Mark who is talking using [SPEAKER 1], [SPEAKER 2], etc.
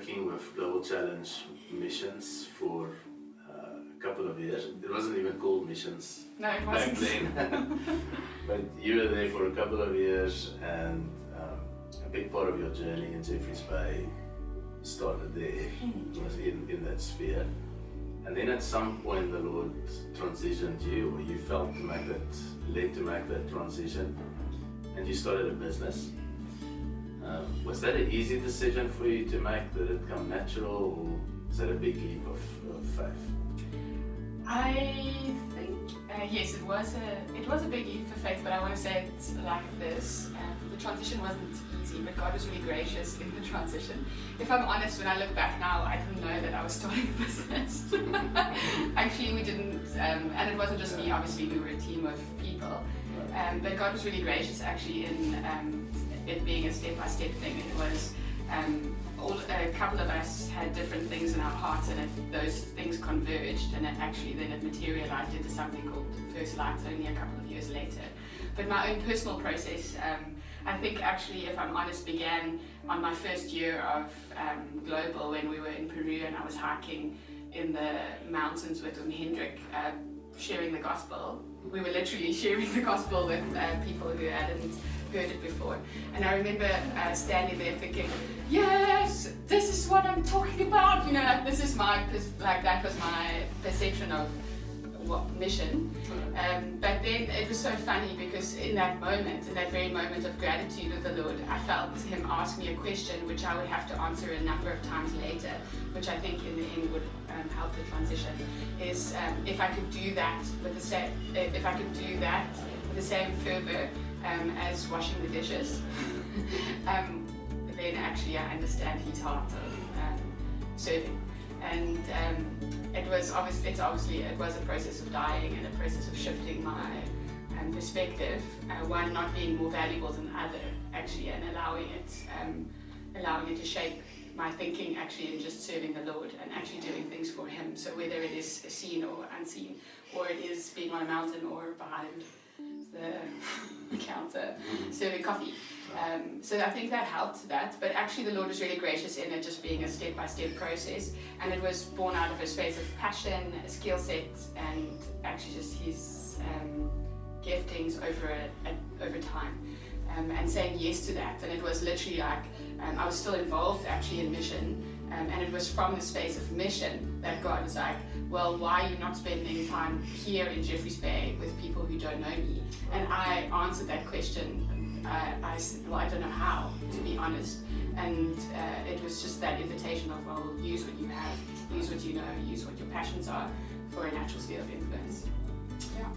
[SPEAKER 1] working with Global Challenge missions for a couple of years. It wasn't even called missions
[SPEAKER 2] it
[SPEAKER 1] back
[SPEAKER 2] wasn't.
[SPEAKER 1] then. But you were there for a couple of years, and a big part of your journey in Jeffreys Bay started there. It was in that sphere. And then at some point the Lord transitioned you, or you felt led to make that transition, and you started a business. Was that an easy decision for you to make? Did it come natural, or is that a big leap of faith?
[SPEAKER 2] I think yes, it was a big leap of faith, but I want to say it like this: the transition wasn't easy, but God was really gracious in the transition. If I'm honest, when I look back now, I didn't know that I was starting a business. Actually, we didn't, and it wasn't just me. Obviously, we were a team of people, but God was really gracious actually in it being a step-by-step thing. It was. A couple of us had different things in our hearts, and those things converged, and it materialized into something called First Lights only a couple of years later. But my own personal process, I think actually, if I'm honest, began on my first year of Global, when we were in Peru and I was hiking in the mountains with Hendrik, sharing the gospel. We were literally sharing the gospel with people who hadn't heard it before. And I remember standing there thinking, yes, this is what I'm talking about. You know, this is that was my perception of what mission. But then it was so funny because in that very moment of gratitude with the Lord, I felt Him ask me a question which I would have to answer a number of times later, which I think in the end would help the transition. Is if I could do that with the same fervor as washing the dishes, then actually I understand His heart of serving. And it was a process of dying and a process of shifting my perspective, one not being more valuable than the other actually, and allowing it to shape my thinking actually, and just serving the Lord and actually doing things for Him. So whether it is seen or unseen, or it is being on a mountain or behind the counter serving coffee. So I think that helped that, but actually the Lord was really gracious in it just being a step-by-step process, and it was born out of a space of passion, skill set, and actually just His giftings over time, and saying yes to that. And it was literally like I was still involved actually in mission, and it was from the space of mission that God was like, well, why are you not spending time here in Jeffreys Bay with people who don't know me? And I answered that question. I said, well, I don't know how, to be honest. And it was just that invitation of, well, use what you have, use what you know, use what your passions are for a natural sphere of influence. Yeah.